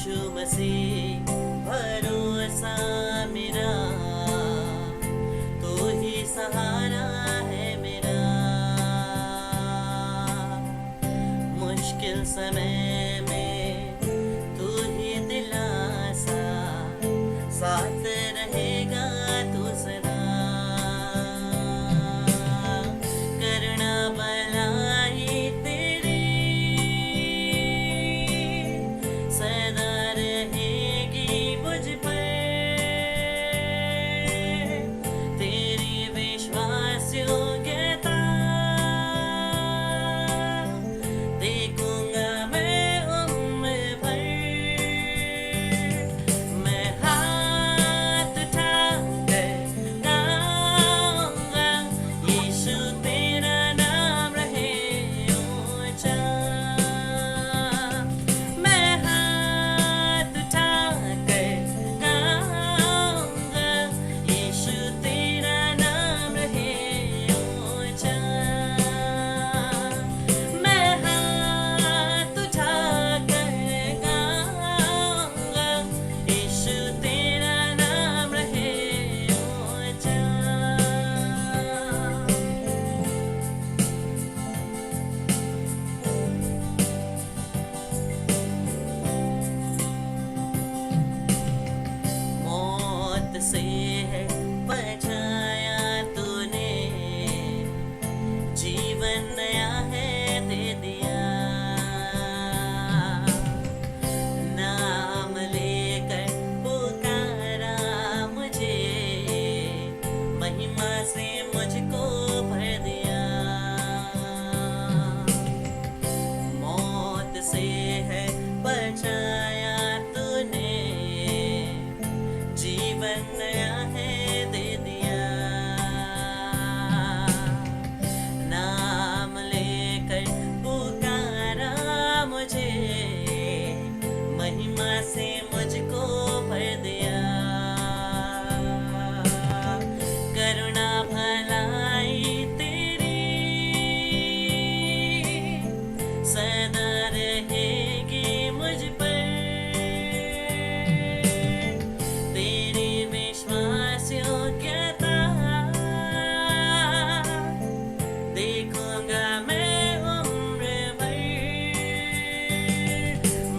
यीशु मसीह भरोसा मेरा, तू ही सहारा है मेरा। मुश्किल समय में तू ही दिलासा, साथ रहेगा तू सदा। करना भलाई तेरी सदा रहेगी मुझ पर, तेरी विश्वास योग्यता देखूंगा मैं उम्र भर। मैं हाथ उठाकर गाऊंगा, यीशु तेरा नाम रहे ऊंचा। मैं हाथ उठाकर गाऊंगा, यीशु तेरा नाम रहे ऊंचा। मैं हाथ उठाकर गाऊंगा, यीशु तेरा नाम रहे ऊंचा। मौत से है बचाया तूने, जीवन नया है दे दिया। नाम लेकर पुकारा मुझे, महिमा से मुझको भर दिया। मौत से है बचाया तूने, जीवन नया है दे दिया। नाम लेकर पुकारा मुझे, महिमा से मुझको भर दिया। करुणा भलाई तेरी सदा रहेगी मुझ पर, तेरी विश्वास योग्यता देखूंगा मैं उम्र भर।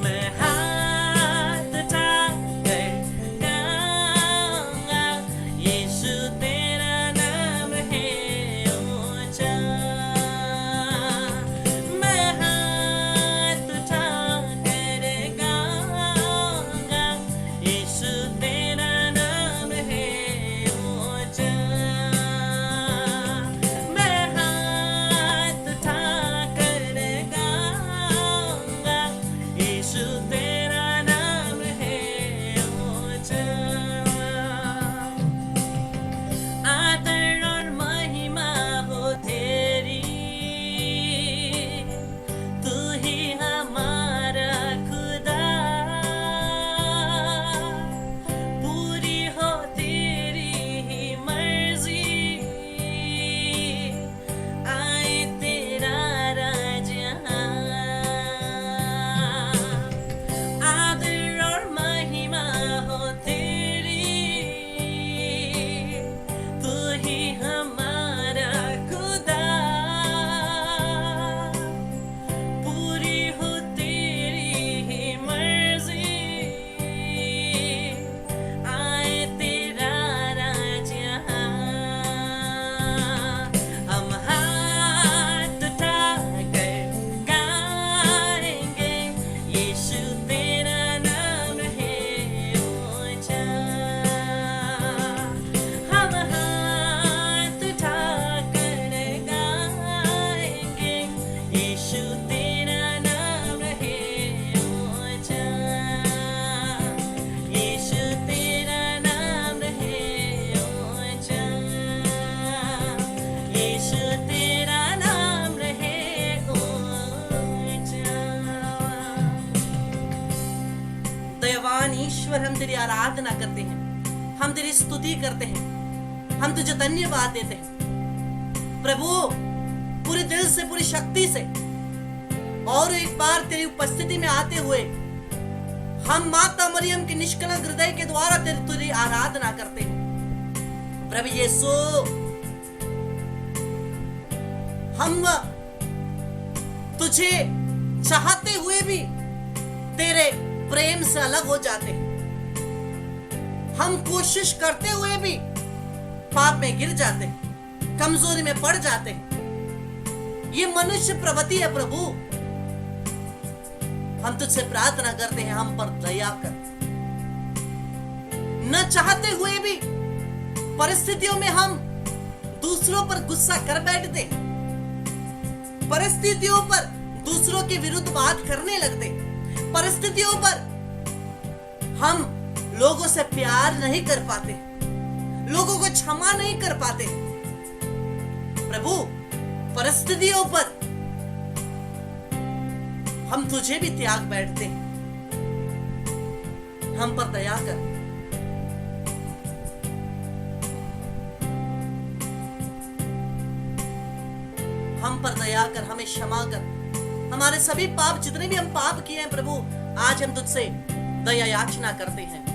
मैं हाथ उठाकर गाऊंगा, यीशु तेरा नाम है ऊंचा। मैं हाथ उठाकर गाऊंगा, यीशु तेरा नाम है ऊंचा। मैं हाथ उठाकर गाऊंगा, यीशु तेरा नाम है ऊंचा। आदर और महिमा हो तेरी, तू ही हमारा खुदा। पूरी हो तेरी ही मर्जी, आए तेरा राज यहाँ। आदर और महिमा हो तेरी, तू ही हमारा खुदा। पूरी हो तेरी ही मर्जी, आए तेरा राज यहाँ। हम हाथ उठाकर गाएंगे, यीशु तेरा नाम है ऊंचा। हम हाथ उठाकर गाएंगे, यीशु तेरा नाम है ऊंचा। यीशु तेरा नाम है ऊंचा। यीशु तेरा नाम है ऊंचा। दयावान ईश्वर, हम तेरी आराधना करते हैं, हम तेरी स्तुति करते हैं, हम तुझे धन्यवाद देते हैं प्रभु। पूरे दिल से, पूरी शक्ति से और एक बार तेरी उपस्थिति में आते हुए हम माता मरियम के निष्कलंक हृदय के द्वारा तेरी आराधना करते हैं। प्रभु यीशु, हम तुझे चाहते हुए भी तेरे प्रेम से अलग हो जाते हैं। हम कोशिश करते हुए भी पाप में गिर जाते हैं, कमजोरी में पड़ जाते हैं। ये मनुष्य प्रवृत्ति है प्रभु। हम तुझसे प्रार्थना करते हैं, हम पर दया कर। न चाहते हुए भी परिस्थितियों में हम दूसरों पर गुस्सा कर बैठते हैं, परिस्थितियों पर दूसरों के विरुद्ध बात करने लगते, परिस्थितियों पर हम लोगों से प्यार नहीं कर पाते, लोगों को क्षमा नहीं कर पाते। प्रभु, परिस्थितियों पर हम तुझे भी त्याग बैठते हैं। हम पर दया कर। हम पर दया कर, हमें क्षमा कर। हमारे सभी पाप, जितने भी हम पाप किए हैं प्रभु, आज हम तुझसे दया याचना करते हैं।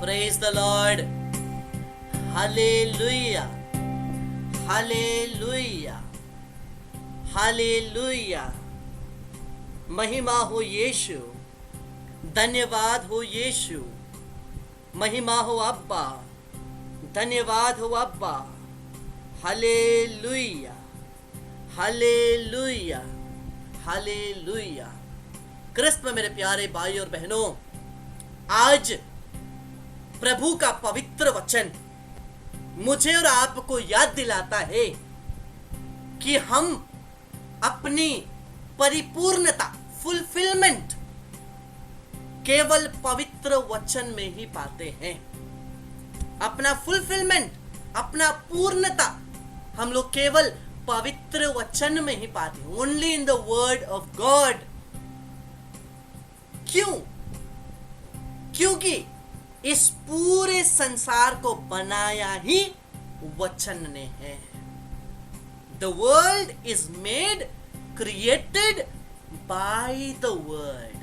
Praise the Lord. Hallelujah. Hallelujah. Hallelujah. महिमा हो यीशु, धन्यवाद हो यीशु, महिमा हो अब्बा, धन्यवाद हो अब्बा। Hallelujah, hallelujah, hallelujah. क्रिस्त में मेरे प्यारे भाई और बहनों, आज प्रभु का पवित्र वचन मुझे और आपको याद दिलाता है कि हम अपनी परिपूर्णता, फुलफिलमेंट केवल पवित्र वचन में ही पाते हैं। अपना फुलफिलमेंट, अपना पूर्णता हम लोग केवल पवित्र वचन में ही पाते हैं। Only in the word of God. क्यों? क्योंकि इस पूरे संसार को बनाया ही वचन ने है। The world is made, created by the word,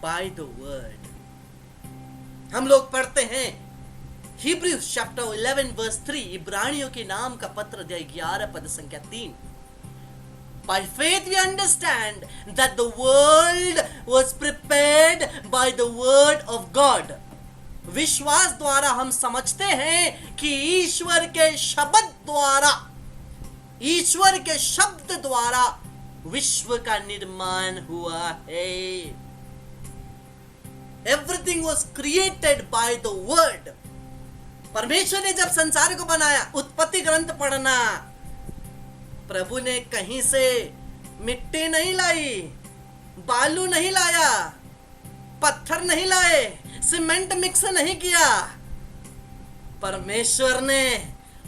by the word. हम लोग पढ़ते हैं हिब्रूज चैप्टर 11 वर्स 3, इब्रानियों के नाम का पत्र अध्याय 11 पद संख्या 3। By faith we understand that the world was prepared by the word of God. विश्वास द्वारा हम समझते हैं कि ईश्वर के शब्द द्वारा विश्व का निर्माण हुआ है। Everything was created by the word. परमेश्वर ने जब संसार को बनाया, उत्पत्ति ग्रंथ पढ़ना, प्रभु ने कहीं से मिट्टी नहीं लाई, बालू नहीं लाया, पत्थर नहीं लाए, सीमेंट मिक्स नहीं किया। परमेश्वर ने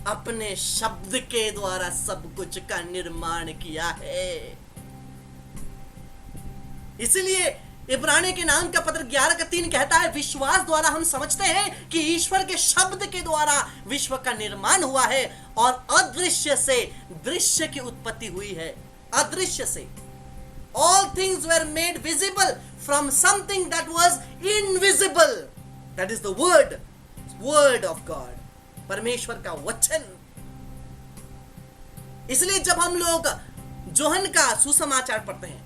अपने शब्द के द्वारा सब कुछ का निर्माण किया है। इसलिए इब्रानी के नाम का पत्र 11 का 3 कहता है, विश्वास द्वारा हम समझते हैं कि ईश्वर के शब्द के द्वारा विश्व का निर्माण हुआ है और अदृश्य से दृश्य की उत्पत्ति हुई है। अदृश्य से all things were made visible from something that was invisible, that is the word of God, परमेश्वर का वचन। इसलिए जब हम लोग जोहन का सुसमाचार पढ़ते हैं,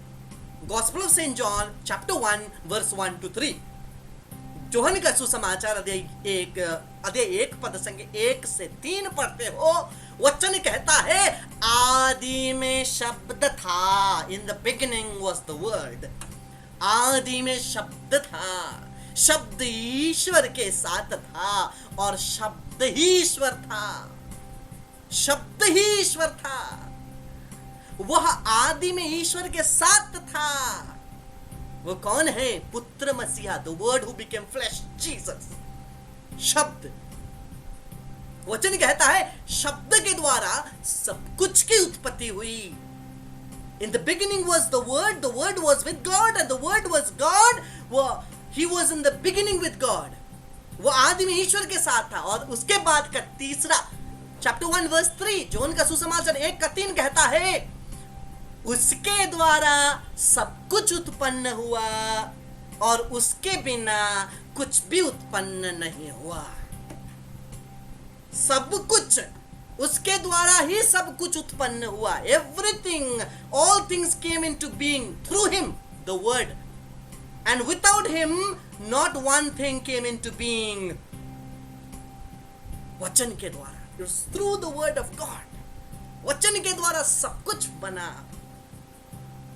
Gospel of St. John chapter 1 verse 1 to 3, Johan का सुसमाचार अध्याय 1 पद संख्या 1 से 3 पढ़ते हो, वचन कहता है, आदि में शब्द था, in the beginning was the word, आदि में शब्द था, शब्द ईश्वर के साथ था और शब्द ही ईश्वर था, शब्द ही ईश्वर था, वह आदि में ईश्वर के साथ था। वो कौन है? पुत्र मसीहा, the word who became flesh, Jesus। शब्द, वचन कहता है शब्द के द्वारा सब कुछ की उत्पत्ति हुई। In the beginning was the word was with God and the word was God, he was in the beginning with God। वो आदि में ईश्वर के साथ था। और उसके बाद का तीसरा चैप्टर 1 वर्स 3, जोहन का सुसमाचार 1 का 3 कहता है, उसके द्वारा सब कुछ उत्पन्न हुआ और उसके बिना कुछ भी उत्पन्न नहीं हुआ। सब कुछ उसके द्वारा ही सब कुछ उत्पन्न हुआ। Everything, all things came into being through him, the word, and without him not one thing came into being. वचन के द्वारा, it's through the word of God. वचन के द्वारा सब कुछ बना।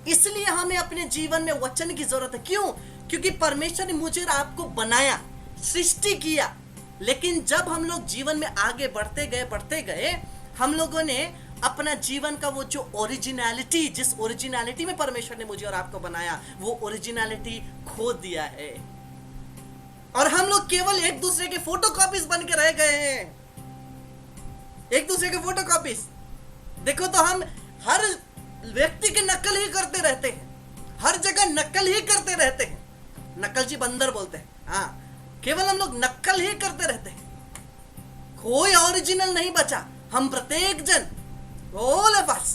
इसलिए हमें अपने जीवन में वचन की जरूरत है। क्यों? क्योंकि परमेश्वर ने मुझे और आपको बनाया, सृष्टि किया, लेकिन जब हम लोग जीवन में आगे बढ़ते गए हम लोगों ने अपना जीवन का वो जो ओरिजिनलिटी, जिस ओरिजिनलिटी में परमेश्वर ने मुझे और आपको बनाया, वो ओरिजिनलिटी खो दिया है और हम लोग केवल एक दूसरे के फोटोकॉपीज बन के रह गए हैं। एक दूसरे के फोटोकॉपीज। देखो तो हम हर व्यक्ति की नकल ही करते रहते हैं, हर जगह नकल ही करते रहते हैं। नकलची बंदर बोलते हैं। हाँ, केवल हम लोग नकल ही करते रहते हैं, कोई ओरिजिनल नहीं बचा। हम प्रत्येक जन, all of us,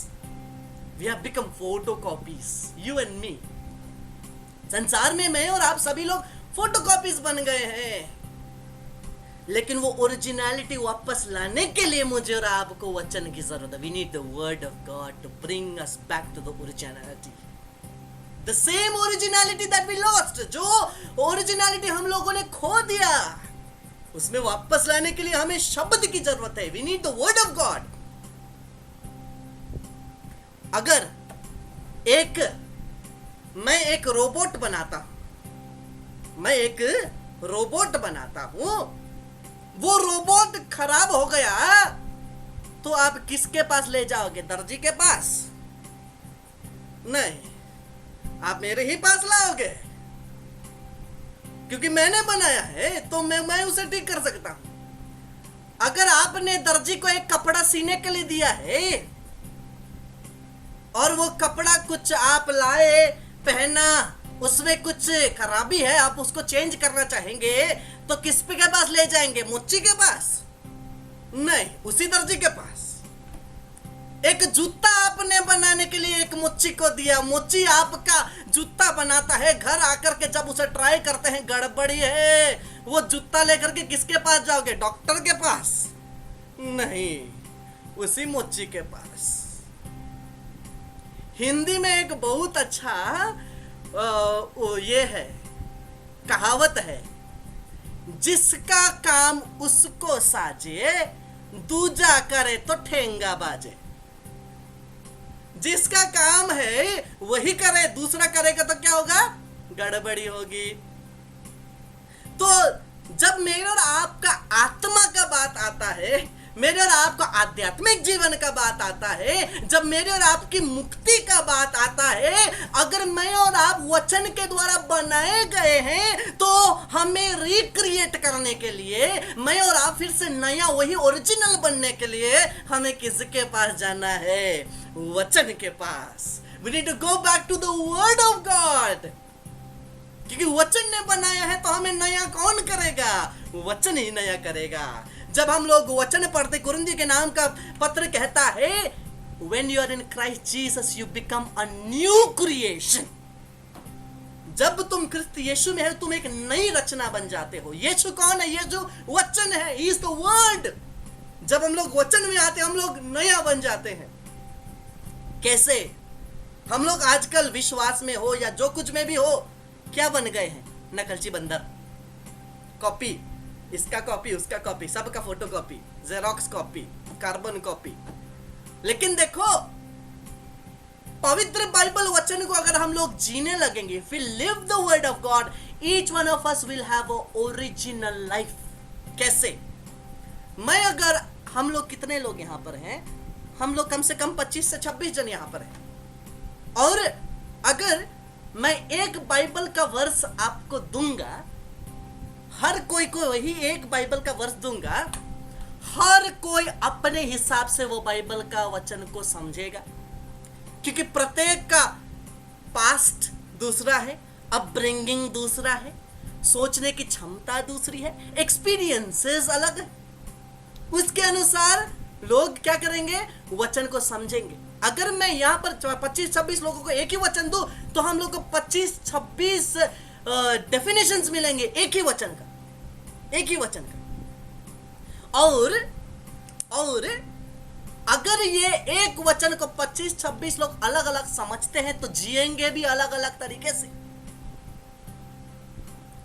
we have become photocopies, you and me। संसार में मैं और आप सभी लोग फोटोकॉपीज बन गए हैं। लेकिन वो ओरिजिनलिटी वापस लाने के लिए मुझे और आपको वचन की जरूरत है। We need the word of God to bring us back to the originality, the same originality that we lost। जो ओरिजिनलिटी हम लोगों ने खो दिया, उसमें वापस लाने के लिए हमें शब्द की जरूरत है। We need the word of God। अगर मैं एक रोबोट बनाता हूं, वो रोबोट खराब हो गया तो आप किसके पास ले जाओगे? दर्जी के पास? नहीं, आप मेरे ही पास लाओगे, क्योंकि मैंने बनाया है तो मैं उसे ठीक कर सकता हूं। अगर आपने दर्जी को एक कपड़ा सीने के लिए दिया है और वो कपड़ा कुछ आप लाए, पहना, उसमें कुछ खराबी है, आप उसको चेंज करना चाहेंगे तो किस के पास ले जाएंगे? मुच्ची के पास? नहीं, उसी दर्जी के पास। एक जूता आपने बनाने के लिए एक मुच्ची को दिया, मुच्ची आपका जूता बनाता है, घर आकर के जब उसे ट्राई करते हैं गड़बड़ी है, वो जूता लेकर के किसके पास जाओगे? डॉक्टर के पास नहीं, उसी मुच्ची के पास। हिंदी में एक बहुत अच्छा ये है, कहावत है, जिसका काम उसको साजे, दूजा करे तो ठेंगा बाजे। जिसका काम है वही करे, दूसरा करेगा तो क्या होगा? गड़बड़ी होगी। तो जब मेरे और आपका आत्मा का बात आता है, मेरे और आपका आध्यात्मिक जीवन का बात आता है, जब मेरे और आपकी मुक्ति का बात आता है, अगर मैं और आप वचन के द्वारा बनाए गए हैं, तो हमें रिक्रिएट करने के लिए, मैं और आप फिर से नया वही ओरिजिनल बनने के लिए हमें किसके पास जाना है? वचन के पास। We need to go back to the word of God, क्योंकि वचन ने बनाया है तो हमें नया कौन करेगा? वचन ही नया करेगा। जब हम लोग वचन पढ़ते, कुरिन्थियों के नाम का पत्र कहता है, when you are in Christ Jesus you become a new creation। जब तुम ख्रिस्त यीशु में हो, तुम एक नई रचना बन जाते हो। यीशु कौन है? यीशु वचन है, he is the word। जब हम लोग वचन में आते हैं, हम लोग नया बन जाते हैं। कैसे? हम लोग आजकल विश्वास में हो या जो कुछ में भी हो, क्या बन गए हैं? नकलची बंदर, कॉपी, इसका कॉपी, उसका कॉपी, सबका photo copy, xerox copy, carbon copy. लेकिन देखो, पवित्र बाइबल वचन को अगर हम लोग जीने लगेंगे, if we live the word of God, each one of us will have a original life। कैसे? मैं अगर, हम लोग कितने लोग यहाँ पर हैं? हम लोग कम से कम 25 से 26 जन यहाँ पर हैं। और अगर मैं एक बाइबल का वर्स आपको दूंगा, हर कोई को वही एक बाइबल का वर्स दूंगा, हर कोई अपने हिसाब से वो बाइबल का वचन को समझेगा, क्योंकि प्रत्येक का पास्ट दूसरा है, अपब्रिंगिंग दूसरा है, सोचने की क्षमता दूसरी है, एक्सपीरियंसेस अलग है। उसके अनुसार लोग क्या करेंगे? वचन को समझेंगे। अगर मैं यहाँ पर 25-26 लोगों को एक ही वचन दूं, तो हम लोग को 25-26 डेफिनेशंस मिलेंगे एक ही वचन का, एक ही वचन का। और अगर ये एक वचन को 25-26 लोग अलग अलग समझते हैं, तो जिएंगे भी अलग अलग तरीके से।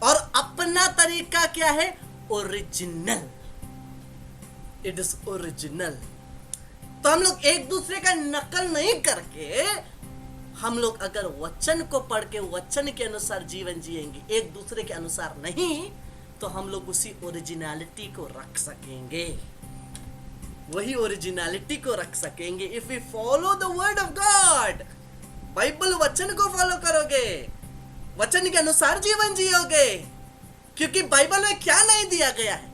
और अपना तरीका क्या है? ओरिजिनल। It is original. तो हम लोग एक दूसरे का नकल नहीं करके, हम लोग अगर वचन को पढ़ के वचन के अनुसार जीवन जिएंगे, एक दूसरे के अनुसार नहीं, तो हम लोग उसी ओरिजिनलिटी को रख सकेंगे, वही ओरिजिनलिटी को रख सकेंगे। If we follow the word of God, Bible वचन को फॉलो करोगे, वचन के अनुसार जीवन जियोगे। क्योंकि बाइबल में क्या नहीं दिया गया है?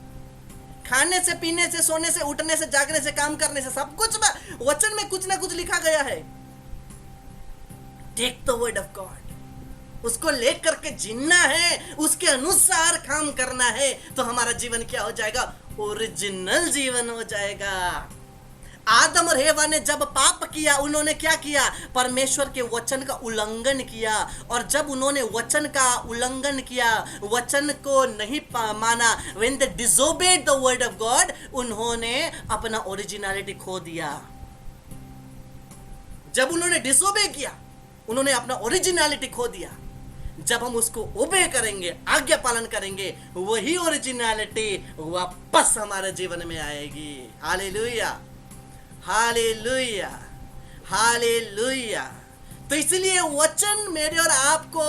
खाने से, पीने से, सोने से, उठने से, जागने से, काम करने से, सब कुछ वचन में कुछ ना कुछ लिखा गया है। Take the word of God, उसको लेकर के जीना है, उसके अनुसार काम करना है, तो हमारा जीवन क्या हो जाएगा? ओरिजिनल जीवन हो जाएगा। आदम और हेवा ने जब पाप किया, उन्होंने क्या किया? परमेश्वर के वचन का उल्लंघन किया। और जब उन्होंने वचन का उल्लंघन किया, वचन को नहीं माना, when they disobeyed the word of God, उन्होंने अपना ओरिजिनलिटी खो दिया। जब उन्होंने डिसोबे किया, उन्होंने अपना ओरिजिनलिटी खो दिया। जब हम उसको ओबे करेंगे, आज्ञा पालन करेंगे, वही ओरिजिनलिटी वापस हमारे जीवन में आएगी। Hallelujah, hallelujah, hallelujah. तो इसलिए वचन मेरे और आपको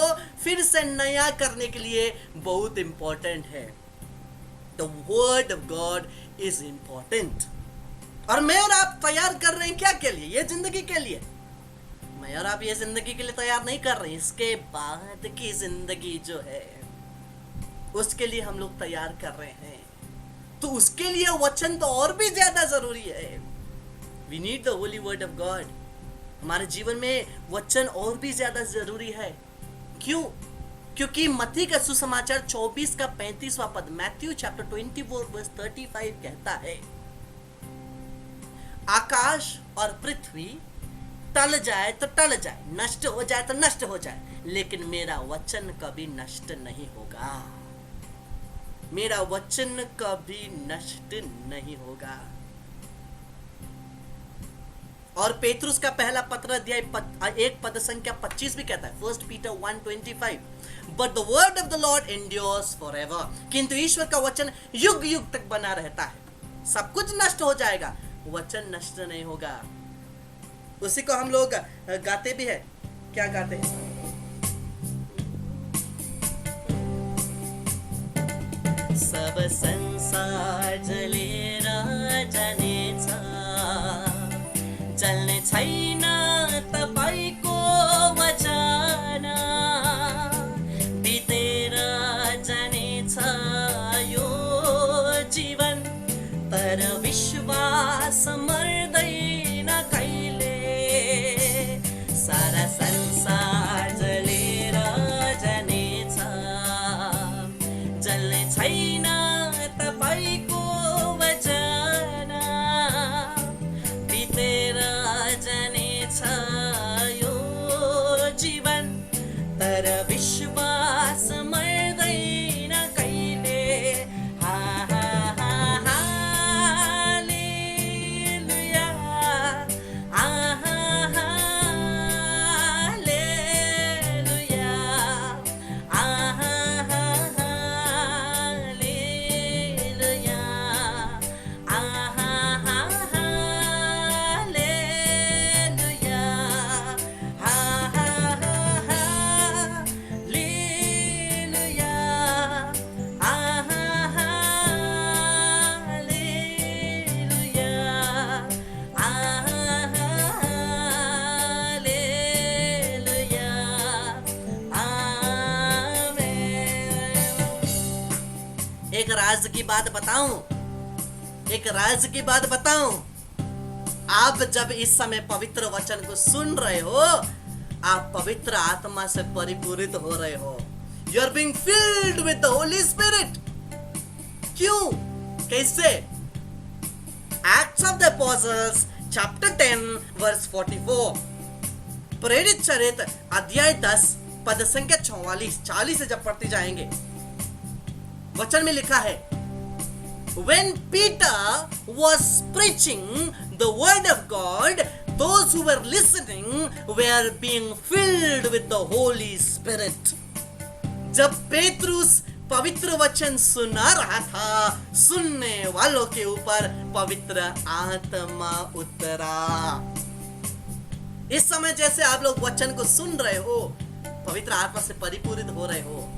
फिर से नया करने के लिए बहुत इंपॉर्टेंट है। The word of God is important. और मैं और आप तैयार कर रहे हैं क्या के लिए? ये जिंदगी के लिए। मैं और आप ये जिंदगी के लिए तैयार नहीं कर रहे हैं, इसके बाद की जिंदगी जो है उसके लिए हम लोग तैयार कर रहे हैं। तो उसके लिए वचन तो और भी ज्यादा जरूरी है। We need the holy word of God। हमारे जीवन में वचन और भी ज्यादा जरूरी है। क्यों? क्योंकि मत्ती का सुसमाचार 24 का 35वां पद, मैथ्यू चैप्टर 24 वर्स 35 कहता है, आकाश और पृथ्वी टल जाए तो टल जाए, नष्ट हो जाए तो नष्ट हो जाए, लेकिन मेरा वचन कभी नष्ट नहीं होगा। मेरा वचन कभी नष्ट नहीं होगा। और पेतरुस का पहला पत्र अध्याय 1 पद संख्या 25 भी कहता है, 1 Peter 1:25, but the word of the Lord endures forever, किंतु ईश्वर का वचन युग युग तक बना रहता है। सब कुछ नष्ट हो जाएगा, वचन नष्ट नहीं होगा। उसी को हम लोग गाते भी है। क्या गाते हैं? सब संसार जलेर जानेछ, जल्ने छैन तपाईको वचन, बितेर जानेछ यो जीवन, तर विश्वास मर्दैन कहिले। सारा संसार जलेर जानेछ, जल्ने छैन तपाईको वचन, बितेर जानेछ यो जीवन, तर विश्वास मर्दैन कहिले। हा हा हा हालेलुया, आहा हालेलुया, आहा हालेलुया, आहा हालेलुया, आहा हालेलुया, आहा हालेलुया, आहा हालेलुया, आमेन। एक राज की बात बताऊं, एक राज की बात बताऊं। आप जब इस समय पवित्र वचन को सुन रहे हो, आप पवित्र आत्मा से परिपूरित हो रहे हो। You are being filled with the Holy Spirit. क्यों? कैसे? Acts of the Apostles chapter 10 verse 44, प्रेरित चरित्र अध्याय 10 पद संख्या 44 से जब पढ़ते जाएंगे, वचन में लिखा है, When Peter was preaching the word of God, those who were listening were being filled with the Holy Spirit. जब पेतरुस पवित्र वचन सुना रहा था, सुनने वालों के ऊपर पवित्र आत्मा उतरा। इस समय जैसे आप लोग वचन को सुन रहे हो, पवित्र आत्मा से परिपूरित हो रहे हो।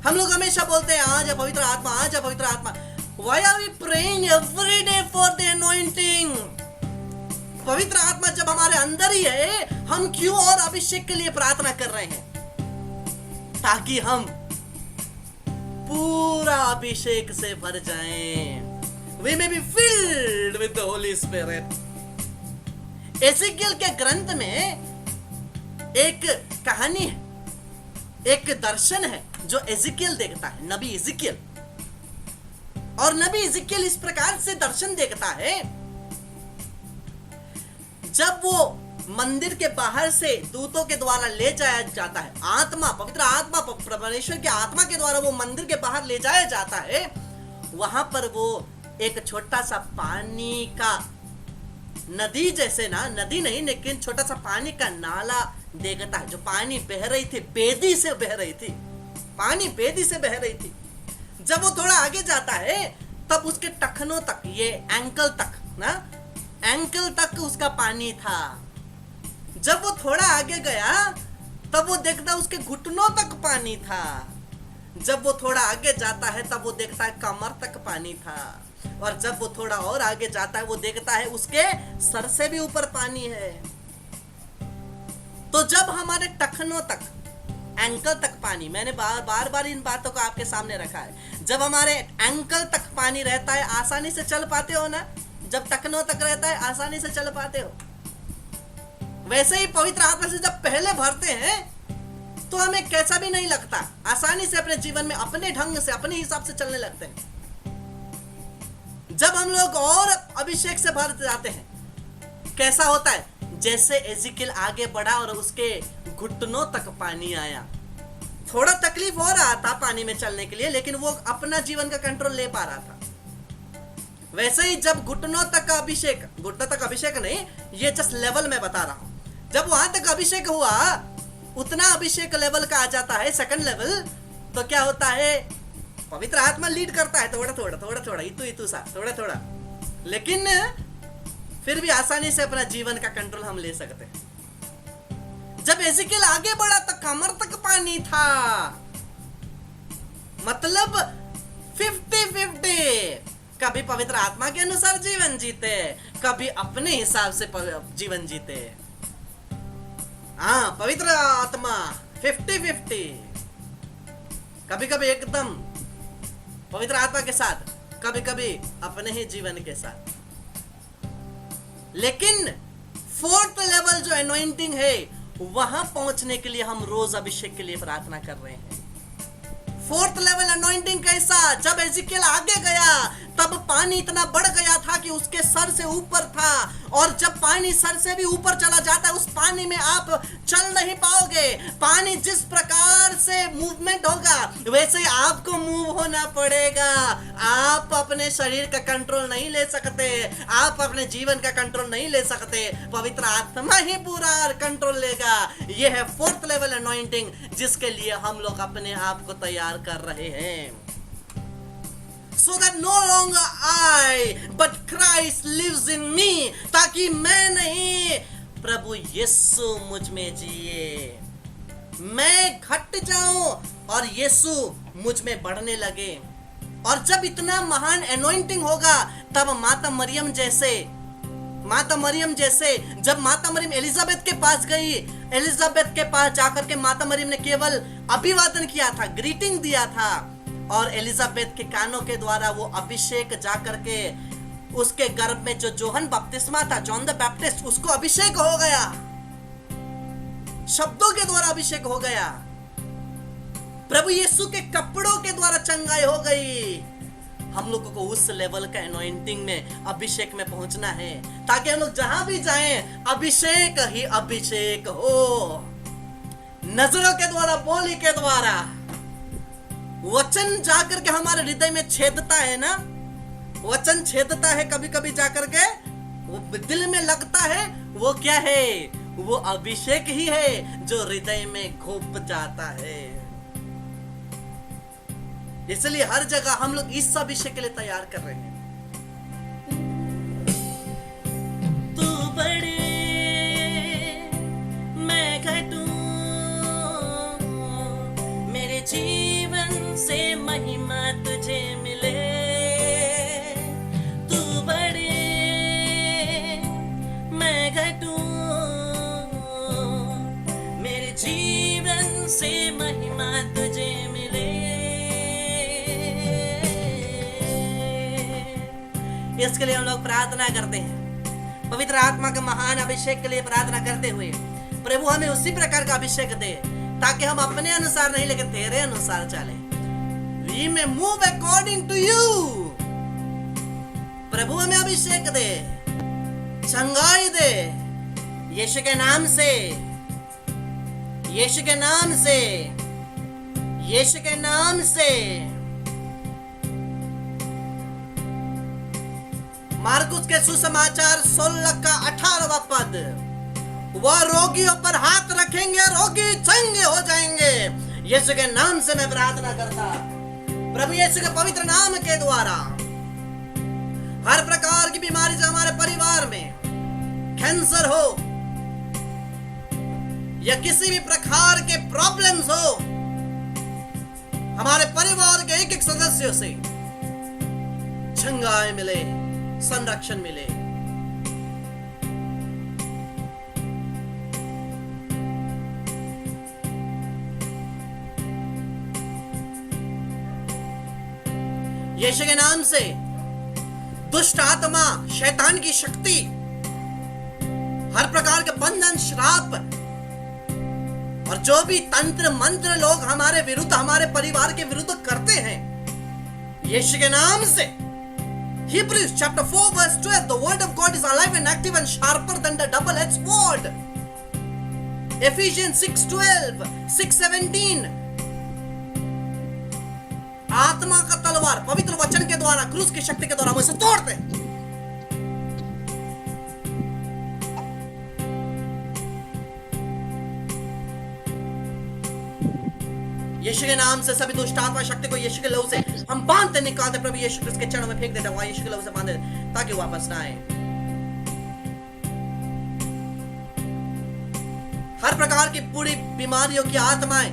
हम लोग हमेशा बोलते हैं, आ जा पवित्र आत्मा, आ जा पवित्र आत्मा। Why are we praying every day for the anointing? पवित्र आत्मा जब हमारे अंदर ही है, हम क्यों और अभिषेक के लिए प्रार्थना कर रहे हैं? ताकि हम पूरा अभिषेक से भर जाएं। We may be filled with the Holy Spirit. Ezekiel के ग्रंथ में एक कहानी है, एक दर्शन है जो एजेकियल देखता है, नबी एजेकियल। और नबी एजेकियल इस प्रकार से दर्शन देखता है, जब वो मंदिर के बाहर से दूतों के द्वारा ले जाया जाता है, आत्मा, पवित्र आत्मा, परमेश्वर की आत्मा के द्वारा वो मंदिर के बाहर ले जाया जाता है, वहां पर वो एक छोटा सा पानी का नदी जैसे ना, नदी नहीं लेकिन छोटा सा पानी का नाला देखता है, जो पानी बह रही थी, बेदी से बह रही थी, पानी बेदी से बह रही थी। जब वो थोड़ा आगे जाता है, तब उसके टखनों तक, ये एंकल तक ना, एंकल तक उसका पानी था। जब वो थोड़ा आगे गया, तब वो देखता उसके घुटनों तक पानी था। जब वो थोड़ा आगे जाता है, तब वो देखता है कमर तक पानी था। और जब वो थोड़ा और आगे जाता है, वो देखता है उसके सर से भी ऊपर पानी है। तो जब हमारे टखनों तक, एंकल तक पानी, मैंने बार बार इन बातों को आपके सामने रखा है, जब हमारे एंकल तक पानी रहता है, आसानी से चल पाते हो ना? जब टखनों तक रहता है, आसानी से चल पाते हो। वैसे ही पवित्र आत्मा से जब पहले भरते हैं, तो हमें कैसा भी नहीं लगता, आसानी से अपने जीवन में अपने ढंग से, अपने हिसाब से चलने लगते हैं। जब हम लोग और अभिषेक से भर जाते हैं, कैसा होता है? जैसे एजिकियल आगे बढ़ा और उसके घुटनों तक पानी आया। थोड़ा तकलीफ हो रहा था पानी में चलने के लिए, लेकिन वो अपना जीवन का कंट्रोल ले पा रहा था। वैसे ही जब घुटनों तक का अभिषेक, घुटनों तक अभिषेक नहीं, ये जस्ट लेवल में बता रहा हूं, जब वहां तक अभिषेक हुआ, उतना अभिषेक लेवल का आ जाता है, सेकंड लेवल, तो क्या होता है? पवित्र आत्मा लीड करता है, थोड़ा थोड़ा थोड़ा थोड़ा, इतू सा, थोड़ा थोड़ा, लेकिन फिर भी आसानी से अपना जीवन का कंट्रोल हम ले सकते हैं। जब एजिकियल आगे बढ़ा तो कमर तक पानी था, मतलब 50-50। कभी पवित्र आत्मा के अनुसार जीवन जीते, कभी अपने हिसाब से जीवन जीते। हाँ, पवित्र आत्मा 50-50, कभी कभी एकदम पवित्र आत्मा के साथ, कभी कभी अपने ही जीवन के साथ। लेकिन फोर्थ लेवल जो एनॉइंटिंग है, वहां पहुंचने के लिए हम रोज अभिषेक के लिए प्रार्थना कर रहे हैं। फोर्थ लेवल अनॉइंटिंग कैसा? जब एजिकियल आगे गया तब पानी इतना बढ़ गया था कि उसके सर से ऊपर था, और जब पानी सर से भी ऊपर चला जाता है, उस पानी में आप चल नहीं पाओगे। पानी जिस प्रकार से मूवमेंट होगा, वैसे ही आपको मूव होना पड़ेगा। आप अपने शरीर का कंट्रोल नहीं ले सकते, आप अपने जीवन का कंट्रोल नहीं ले सकते, पवित्र आत्मा ही पूरा कंट्रोल लेगा। यह है फोर्थ लेवल अनॉइंटिंग, जिसके लिए हम लोग अपने आप को तैयार कर रहे हैं। So that no longer I, but Christ lives in me, ताकि मैं नहीं, प्रभु यीशु मुझ में जिए। मैं घट जाऊं और यीशु मुझ में बढ़ने लगे। और जब इतना महान एनॉइंटिंग होगा, तब माता मरियम जैसे, जब माता मरियम एलिजाबेथ के पास गई, एलिजाबेथ के पास जाकर के माता मरियम ने केवल अभिवादन किया था, ग्रीटिंग दिया था, और एलिजाबेथ के कानों के द्वारा वो अभिषेक जाकर के उसके गर्भ में जो जोहन बपतिस्मा था, जॉन द बैप्टिस्ट, उसको अभिषेक हो गया, शब्दों के द्वारा अभिषेक हो गया। प्रभु यीशु के कपड़ों के द्वारा चंगाई हो गई। हम लोगों को उस लेवल का एनॉइंटिंग में, अभिषेक में पहुंचना है, ताकि हम लोग जहां भी जाएं अभिषेक ही अभिषेक हो। नजरों के द्वारा, बोली के द्वारा, वचन जाकर के हमारे हृदय में छेदता है ना, वचन छेदता है कभी कभी जाकर के, वो दिल में लगता है, वो क्या है? वो अभिषेक ही है जो हृदय में घुप जाता है। इसलिए हर जगह हम लोग इस अभिषेक के लिए तैयार कर रहे हैं। तू बड़े, मैं घटूं, मेरे जीवन से महिमा तुझे मिले। तू बड़े, मैं घटूं, मेरे जीवन से महिमा तुझे मिले। इसके लिए हम लोग प्रार्थना करते हैं, पवित्र आत्मा के महान अभिषेक के लिए प्रार्थना करते हुए, प्रभु हमें उसी प्रकार का अभिषेक दे, ताकि हम अपने अनुसार नहीं लेकिन तेरे अनुसार चलें। We may move according to you। प्रभु हमें अभिषेक दे, चंगाई दे, यीशु के नाम से, यीशु के नाम से, यीशु के नाम से। मार्कुस के सुसमाचार 16:18 पद, वह रोगियों पर हाथ रखेंगे, रोगी चंगे हो जाएंगे। यीशु के नाम से मैं प्रार्थना करता, प्रभु यीशु के पवित्र नाम के द्वारा, हर प्रकार की बीमारी जो हमारे परिवार में, कैंसर हो या किसी भी प्रकार के प्रॉब्लम्स हो, हमारे परिवार के एक एक सदस्यों से चंगाई मिले, संरक्षण मिले। यीशु के नाम से दुष्ट आत्मा, शैतान की शक्ति, हर प्रकार के बंधन, श्राप और जो भी तंत्र मंत्र लोग हमारे विरुद्ध, हमारे परिवार के विरुद्ध करते हैं, यीशु के नाम से Hebrews chapter 4 verse 12, the word of God is alive and active and sharper than the double-edged sword. Ephesians 6:12, 6:17, आत्मा का तलवार पवित्र वचन के द्वारा, क्रूस की शक्ति के द्वारा हम इसे तोड़ते हैं। यीशु के नाम से सभी दुष्ट आत्मा शक्ति को यीशु के लहू से हम बांधते निकालते, प्रभु यीशु क्रिस्त के चरणों में फेंक देते, वहां यीशु के लहू से बांध देते ताकि वापस ना आए। हर प्रकार की बुरी बीमारियों की आत्माएं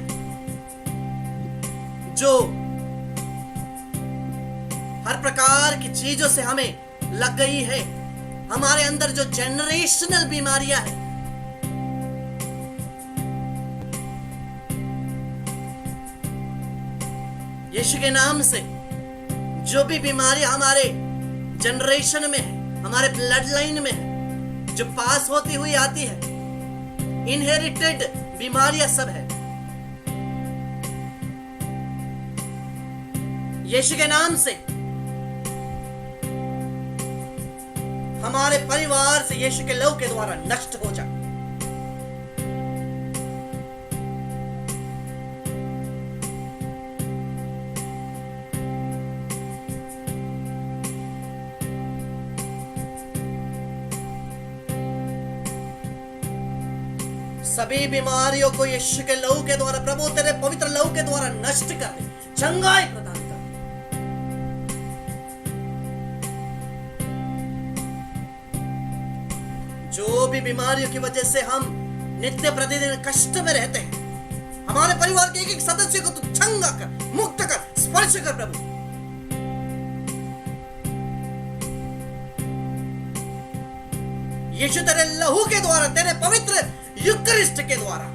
जो हर प्रकार की चीजों से हमें लग गई है, हमारे अंदर जो जेनरेशनल बीमारियां हैं, यीशु के नाम से जो भी बीमारी हमारे जनरेशन में है, हमारे ब्लड लाइन में है, जो पास होती हुई आती है, इनहेरिटेड बीमारियां सब है, यीशु के नाम से हमारे परिवार से यीशु के लहू के द्वारा नष्ट हो जाए। सभी बीमारियों को यीशु के लहू के द्वारा, प्रभु तेरे पवित्र लहू के द्वारा नष्ट कर दे, चंगाई प्रदान कर। जो भी बीमारियों की वजह से हम नित्य प्रतिदिन कष्ट में रहते हैं, हमारे परिवार के एक एक सदस्य को तू चंगा कर, मुक्त कर, स्पर्श कर प्रभु। यीशु तेरे लहू के द्वारा, तेरे पवित्र यूकरिस्ट के द्वारा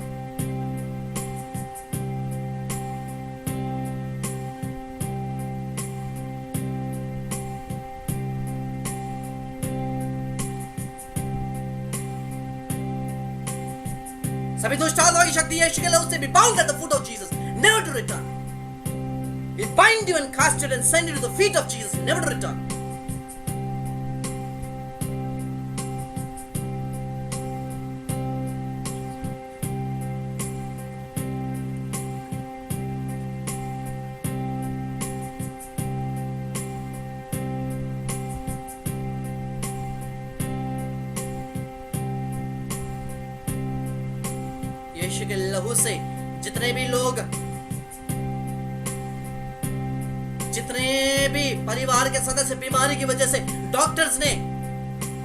सभी दुष्ट आत्मा की शक्ति यीशु के लहू से be bound at the foot of Jesus, never to return. We bind you and cast it and send you to the feet of Jesus, never to return. यीशु के लहू से जितने भी लोग, जितने भी परिवार के सदस्य बीमारी की वजह से डॉक्टर्स ने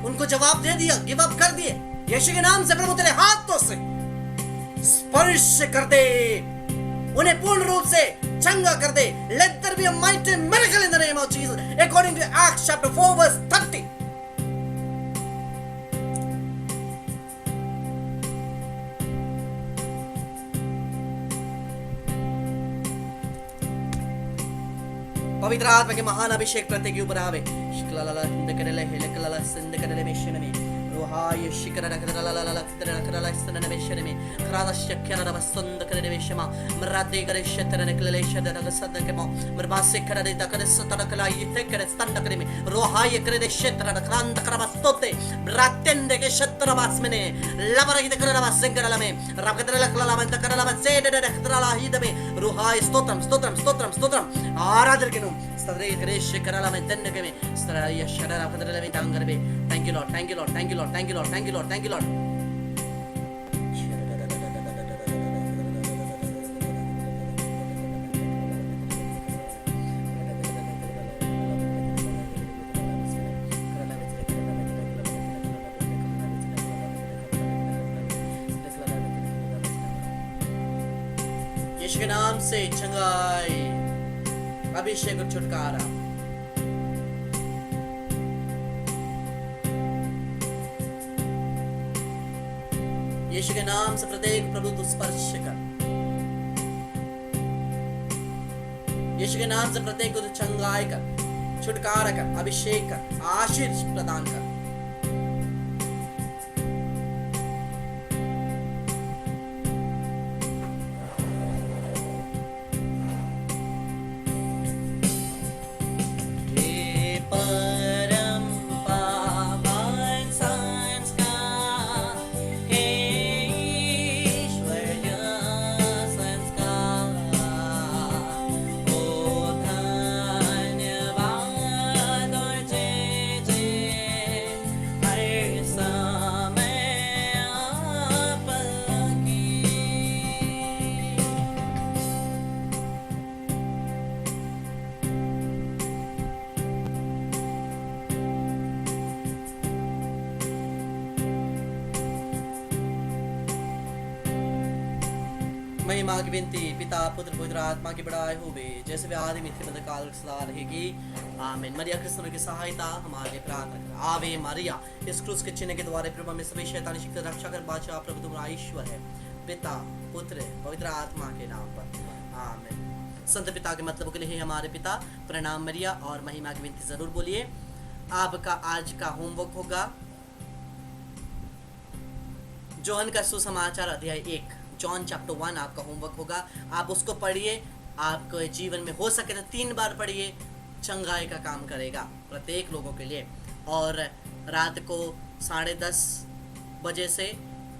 उनको जवाब दे दिया, गिव अप कर दिए, यीशु के नाम से प्रभु तेरे हाथों से स्पर्श कर दे, उन्हें पूर्ण रूप से चंगा कर दे। Let there be a mighty miracle in the name of Jesus, according to Acts chapter 4 verse 30. पवित्र आत्मा के महान अभिषेक प्रत्येक के ऊपर आवे। शिकलाला हिंदकरले हेलकलाला सिंदकरले मेशने में रोहाय शिकरला करला करला करला स्तनने मेशने में खरादा शक्यरा बसंदकरले मेशमा मरादे करे शतरने निकले शदर सदके मो मरबासे करे तकरे सतरकला यते करे स्तंदकरे में रोहाय करे शतरन क्रांत करबस्तोते ब्रातेंदे के शतरबासमने लबरगिते करला बसंगरला में रबकदरला कला बंद करला बसेडे करला हिदमे रोहाय स्तोत्रम स्तोत्रम स्तोत्रम स्तोत्रम आराधना Thank you, Lord. Thank you, Lord. Thank you, Lord. Thank you, Lord. Thank you, Lord. Thank you, Lord. यीशु के नाम से चंगाई, अभिषेक और छुटकारा। यीशु के नाम से प्रत्येक प्रभु तू स्पर्श कर, यीशु के नाम से प्रत्येक को तू चंगाई कर, छुटकारा कर, अभिषेक कर, आशीष प्रदान कर। महिमा की विनती पिता पुत्र पवित्र आत्मा की बड़ाई होवे जैसे वे आदि में थे मध्य काल सदा रहेगी आमीन। मरिया क्रिस्तों की सहायता हमारे प्रार्थना कर। आवे मरिया, इस क्रूस के चिन्ह के द्वारा प्रभु में सभी शैतानी शक्ति रक्षा कर बादशाह प्रभु तुम्हारा ईश्वर है, पिता पुत्र पवित्र आत्मा के नाम पर आमीन। संत पिता के मतलब के लिए हमारे पिता, प्रणाम मरिया और महिमा की विनती जरूर बोलिए। आपका आज का होमवर्क होगा जॉन का सुसमाचार अध्याय 1, जॉन चैप्टर 1 आपका होमवर्क होगा। आप उसको पढ़िए, आपके जीवन में हो सके तो 3 बार पढ़िए, चंगाई का काम करेगा प्रत्येक लोगों के लिए। और रात को 10:30 बजे से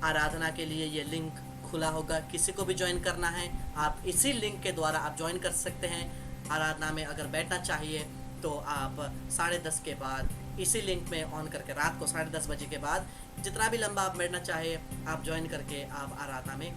आराधना के लिए ये लिंक खुला होगा, किसी को भी ज्वाइन करना है आप इसी लिंक के द्वारा आप ज्वाइन कर सकते हैं। आराधना में अगर बैठना चाहिए तो आप 10:30 के बाद इसी लिंक में ऑन करके रात को 10:30 बजे के बाद जितना भी लंबा आप बैठना चाहिए आप ज्वाइन करके आप आराधना में